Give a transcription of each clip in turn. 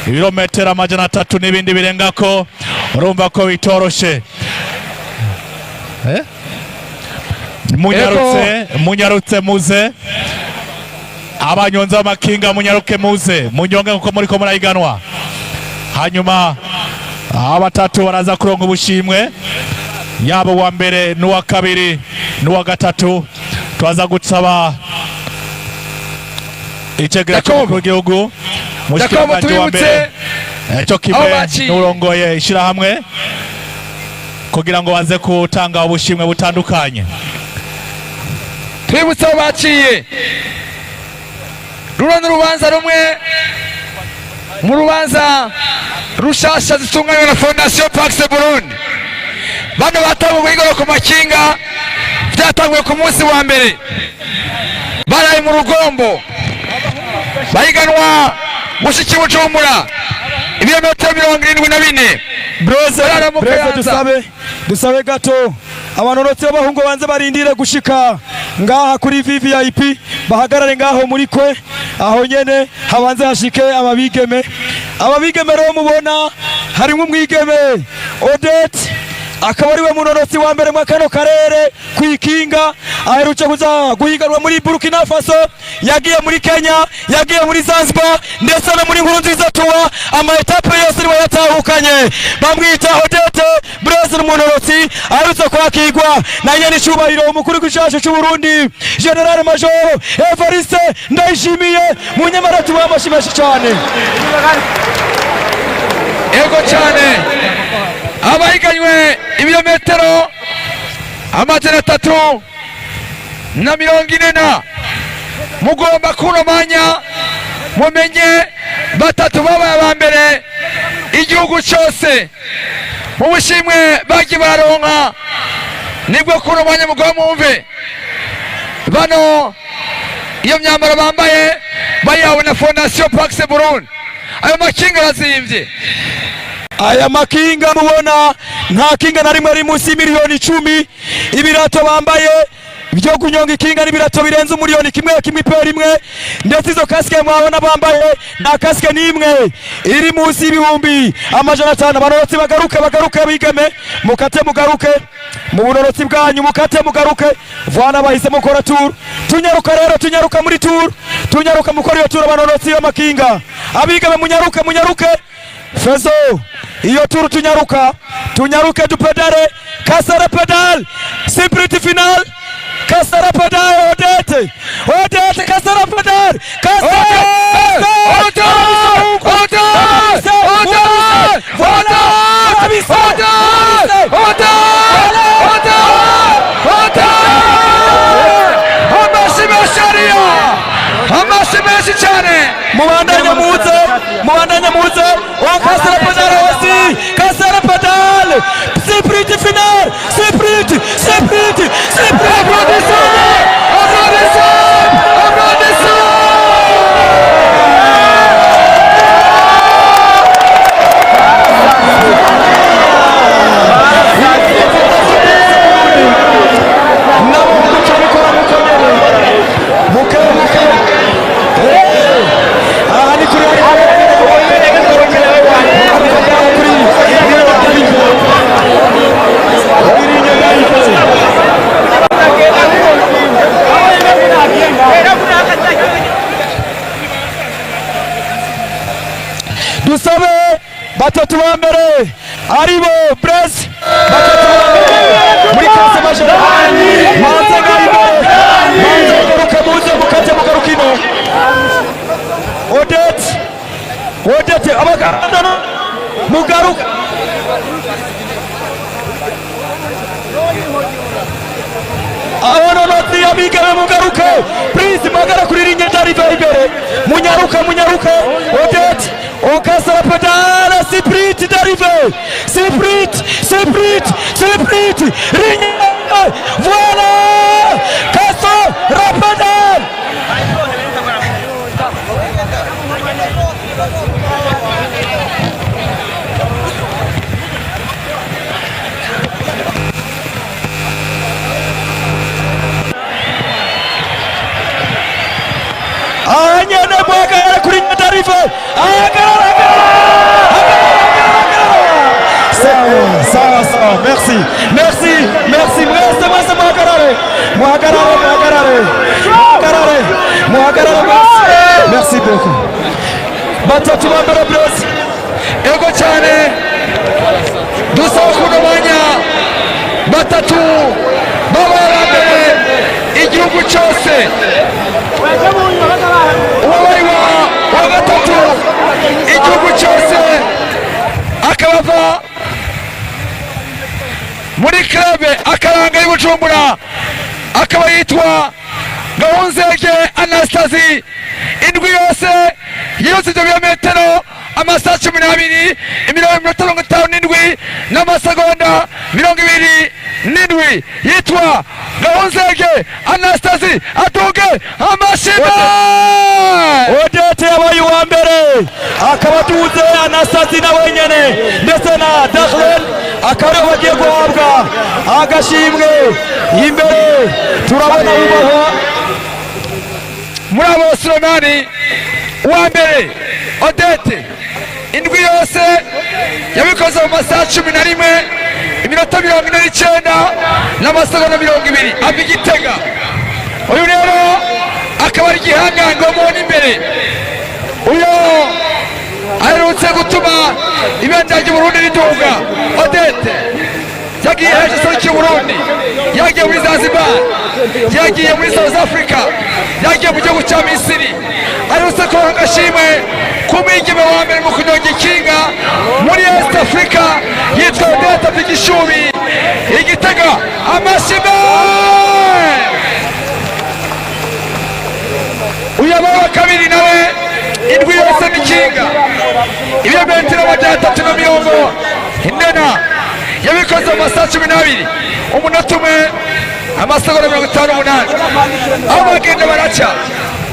ibirometero 300 n'ibindi birengako, urumva ko bitoroshe. Munyarutse muze, abanyonza amakinga munyaruke muze, munyonge nkuko muri ko murayiganwa. Hanyuma abatatu baraza kuronka ubushimwe, yabo wa mbere n'uwa kabiri n'uwa gatatu. Twaza gusaba icegera cy'umukuru w'igihugu mushikiranganje wa mbere cyo kibe n'urongoye ishirahamwe kugira ngo baze kutanga ubushimwe butandukanye. Twibutse baciye rurana urubanza rumwe mu rubanza rushasha zitunganywa na Fondation Pax Burundi. Bano batanguye igoro ku makinga, byatanguye ku munsi wa mbere, baraye mu Rugombo bayiganwa mushiki Bujumbura ibirometero 74. Brose dusabe gato abanorotse b'abahungu banze barindire gushika ngaha kuri VIP, bahagarare ngaho muri kwe, aho nyene habanze hashike ababigeme rero mubona harimo umwigeme Odette, akaba ari we munorotsi wa mbere mu kano karere kwikinga, aheruce kuza guhiganwa muri Burkina Faso, yagiye muri Kenya, yagiye muri Zanzibar ndetse no muri Nkurunziza tuwa, ama etape yose niwe yatahukanye. Bamwita Odette Brose, umunorotsi aherutse kwakirwa na nyene cyubahiro umukuru w'ishaje cy'u Burundi General Major Evariste Ndayishimiye, munyamaratu w'amashimeshi cyane. Ego cyane abahiganywe ibirometero 340 mugomba kuromanya mumenye batatu babaye aba mbere igihugu cyose mu bushimwe bagiye baronka, nibwo kuromanya mugomba mumve bano iyo myambaro bambaye bayawe na Fondation Pax Burundi. Ayo makinga razimvye, aya makinga mubona nta kinga na rimwe ari munsi miliyoni 10. Ibirato bambaye byo kunyonga ikinga n'ibirato birenze umuriyoni kimwe pe rimwe, ndetse izo kasike mwabona bambaye nta kasike n'imwe iri munsi y'ibihumbi 500. Abanorotsi bagaruke bigeme, mukate mugaruke mu bunorotsi bwanyu, mukate mugaruke. Vana bahise mukora tour, tunyaruka rero, tunyaruka muri tour, tunyaruka mukora iyo tour. Abanorotsi y'amakinga abigeme munyaruke Fezo iyo tour, tunyaruke dupedale, kasara pedal, sprint final, kasara pedal. Odette kasara pedal, amashimesi cyane. Mubandanya muze kasara pedal hasi, kasara pedal, sprint final, sprint. Dusabe batatu ba mbere aribo Brose, batatu ba mbere muri kase majoro manze ngaribo, manze garuka muze mukate mugarukino. Odette abaganda mugaruka, abanorotsi abigeme mugaruke, please magara kuri ringe ndariva imbere, munyaruka Odette okasara pedala, sprint d'arrivée, sprint, ringe, voilà, kasara pedala. Anyene mwaka kuri ndariva, agara merci merci merci mwese mwese muhagarare merci beaucoup batatu ba mbere bless ego cyane dusaba kunamanya batatu babaye mbere igihugu cyose uwabaye wa gatatu igihugu cyose akabava muri club akaranga y'Ubujumbura akaba yitwa Gahunzege Anastasie indwi yose yose ibyo birometero amasaha 12 iminota 57 n'amasegonda 27 yitwa Gahunzege Anastasie atuge amashimwe Odete yabaye uwa mbere akaba tuze Anastasie nawe nyene ndetse na Dakhlen akaba bagiye guhabwa agashimwe imbere turabona ubaho muri abo Sulemani uwa mbere Odete indwi yose yabikoze mu masaha 11 iminota 49 n'amasegonda 20 ava Igitega uyu rero akaba ari igihangange mu imbere uyu aherutse gutuma ibendera ry'Uburundi riduga Odete yagiye hejuru cy'Uburundi yagiye muri Zanzibar yagiye muri South Africa yagiye mu gihugu cya Misiri aherutse kuronka agashimwe kumwigeme wa mbere mu kunyonga ikinga muri East Africa yitwa Odete Vigishubi Igitega amashimwe uyabaye wa kabiri nawe indwi yose n'ikinga ibirometero 350 indena yabikoze mu masaha 12 umunota umwe amasegonda 58 aho bagenda baraca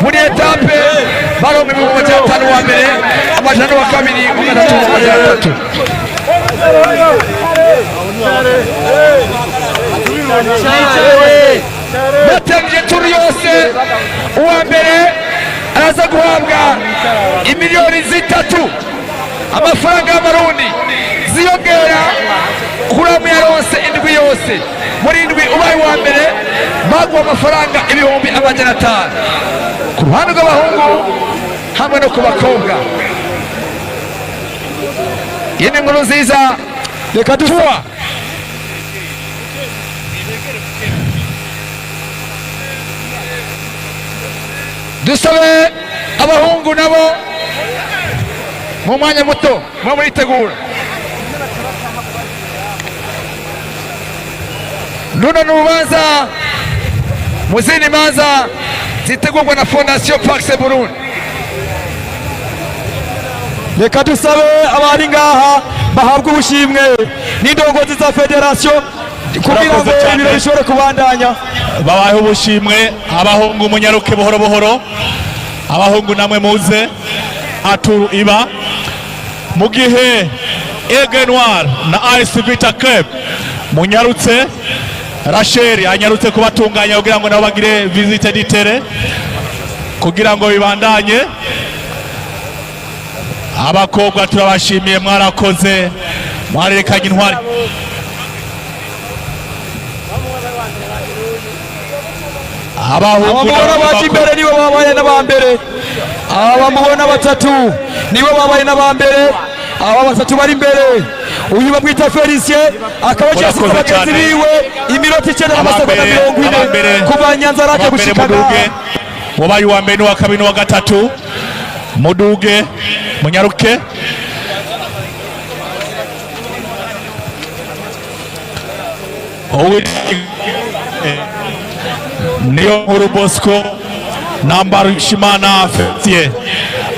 muri etape baronka ibihumbi 500 wa mbere amajana wa kabiri wa gatatu wa gatatu batangiye turu yose uwa mbere araza guhabwa imiliyoni 3 amafaranga y'Amarundi ziyongera kuri yaronse indwi yose muri indwi ubaye wa mbere baguha amafaranga ibihumbi 500 ku ruhande rw'abahungu hamwe no ku bakobwa. Iyi ni inkuru nziza reka dushwa dusabe abahungu nabo mu mwanya muto mwa muritegura. Runo n'urubanza mu zindi manza zitegurwa na Fondation Pax Burundi. Reka dusabe abari ngaha bahabwa ubushimwe n'indongozi za federation kugira ngo ibiro bishobore kubandanya. Babahe ubushimwe abahungu munyaruke buhoro buhoro, abahungu namwe muze aturu iba mu gihe Aigle Noir na AS Vita Club munyarutse Rachel anyarutse kubatunganya kugira ngo nabo bagire visite ditere kugira ngo bibandanye. Abakobwa turabashimiye, mwarakoze, mwarerekanye intwari. Abahungu baje imbere nibo babaye n'abambere, abamubona batatu nibo babaye n'abambere, aba batatu bari imbere. Uyu bamwita Felicien akaba cyasize abagenzi biwe iminota 9 n'amasegonda 40 kuva Nyanza rake gushikana. Wabaye wa mbere wa kabiri wa gatatu muduge munyaruke. Niyo Nkuru Bosco namba Shimana Fetie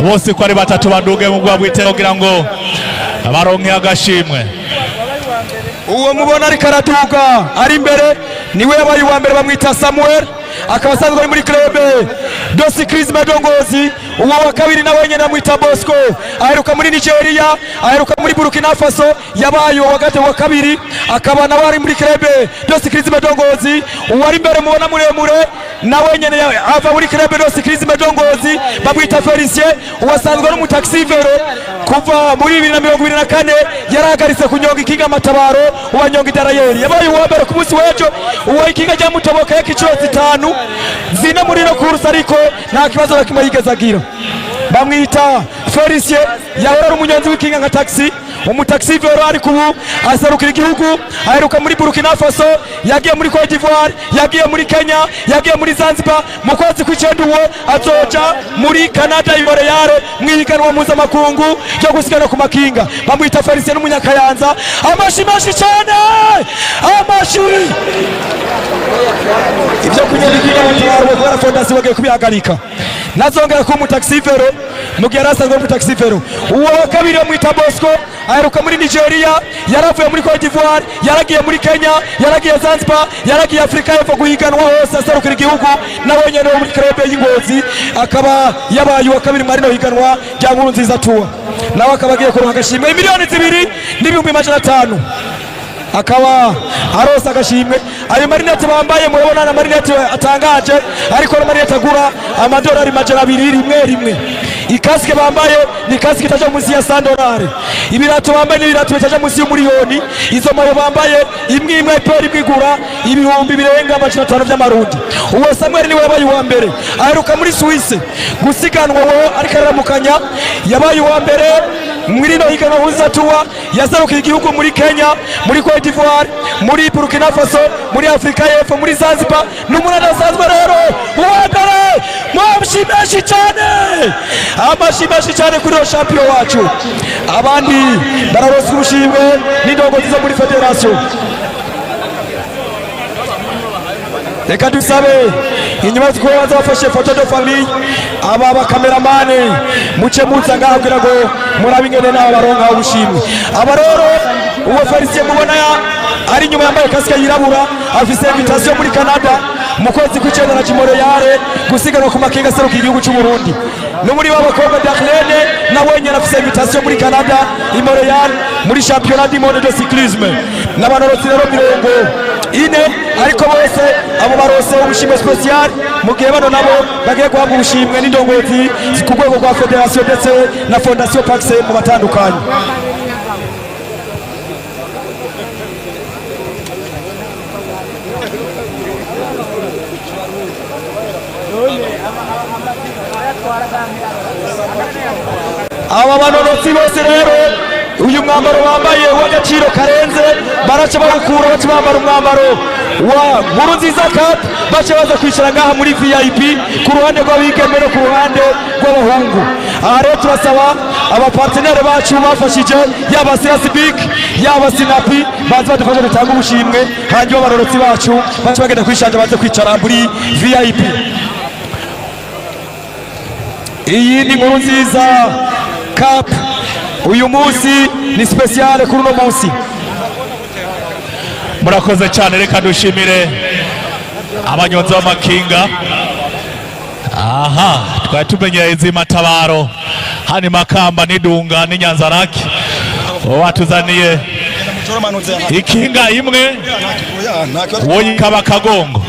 bose ko ari batatu baduge mu bwa bwite kugira ngo baronke agashimwe. Uwo mubona ari karatuka ari imbere niwe yabaye wa mbere bamwita Samuel akaba asanzwe ari muri club do cyclisme Dongozi. Uwo wa kabiri nawe nyene amwita Bosco, aheruka muri Nigeria, aheruka muri Burkina Faso, yabaye uwa gatatu wa kabiri, akaba nawe ari muri club do cyclisme Dongozi. Uwo ari imbere mubona muremure nawe nyene ava muri club do cyclisme Dongozi, bamwita Felicien, uwasanzwe ari mu taxi vero kuva muri 2024, yarahagaritse kunyonga ikinga matabaro uwanyonga idarayeri, yabaye uwa mbere ku munsi w'ejo. Uwo ikinga rya mutoboka y'ikiciro 5 zine muri no kursa, ariko nta kibazo bakimwe yigeze agira. Bamwita Felicien, yahora ari umunyonzi w'ikinga nka taxi, umutaxi vero, ariko ubu aserukira igihugu, aheruka muri Burkina Faso, yagiye muri Cote d'Ivoire, yagiye muri Kenya, yagiye muri Zanzibar. Mu kwezi kw'icenda uwo azoja muri Canada Montreal mwihiganwa mpuzamakungu ryo gusigana ku makinga. Bamwita Felicien n'umunyakayanza. Amashi menshi cyane, amashi. Ibyo kunyera ikinga batabaro kwa fondation bagiye kubihagarika. Nazongera ku mutaxi vero mugihe arasanzwe mu taxi vero. Uwo wa kabiri bamwita Bosco, aheruka muri Nigeria, yaravuye muri Cote d'Ivoire, yaragiye muri Kenya, yaragiye Zanzibar, yaragiye Afrika y'Epfo guhiganwa hose aserukira igihugu, nawe nyene muri club y'Ingozi, akaba yabaye uwa kabiri muri no higanwa rya Nkurunziza Tour. Nawe akaba agiye kuronka agashimwe miliyoni 2,500,000, akaba arosa agashimwe. Ayo marinete bambaye murabona na marinete atangaje, ariko na marinete agura amadolari $200 rimwe. Ikaske bambaye ni kaske itaje munsi ya $100. Ibirato bambaye ni ibirato bitaje munsi y'umuriyoni. Izo mayo bambaye imwe peri bwigura ibihumbi birenga $500 by'amarundi. Uwo Samuel ni wabaye uwa mbere, aheruka muri Suisse gusiganwa, wo ariko aramukanya, yabaye uwa mbere muri no higanwa Nkurunziza Tour, yaserukiye igihugu muri Kenya, muri Cote d'Ivoire, muri Burkina Faso, muri Afrika y'Epfo, muri Zanzibar. N'umunani asanzwe rero uwa mbere. Mwamshimeshi cyane, amashimeshi cyane kuri ro champion wacu. Abandi bararosa urushimwe n'indongozi zo muri federation. Reka dusabe inyuma twabanza bafashe photo de famille, aba bakameramane muce muza ngaho kugira ngo murabingene naho baronka ubushimwe. Aba rero uwo Felicien mubona ari nyuma yambaye kasike yirabura, afise invitation muri Canada mu kwezi kw'icenda na Montreal gusiganwa ku makinga aseruka igihugu cy'u Burundi. No muri b'abakobwa Darlene nawe nyene afise invitation muri Canada i Montreal muri championnat du monde de cyclisme. N'abantu rero 40, ariko bose abo barose ubushimwe special mu gihe bano nabo bagiye guhabwa ubushimwe n'indongozi ku rwego rwa federation ndetse na fondation Paxe mu batandukanye. Aba banonotsi bose rero uyu mwambaro bambaye w'agaciro karenze, baraca bawukura baca bambara umwambaro wa Nkurunziza Cup, baca baza kwicara ngaha muri VIP ku ruhande rw'abigeme no ku ruhande rw'abahungu. Aha rero turasaba abapartenere bacu bafashije, yaba CSBIC yaba Sinapi, baza badufasha gutanga ubushimwe, hanyuma abanonotsi bacu baca bagenda kwishanja baze kwicara muri VIP. Iyi ni Nkurunziza Cup, uyu munsi ni special kuri uno munsi. Murakoze cyane, reka dushimire abanyonzi b'amakinga. Aha, twari tumenyeye izi matabaro hani Makamba n'Idunga n'Inyanzarake, watuzaniye ikinga imwe wo yikaba Kagongo.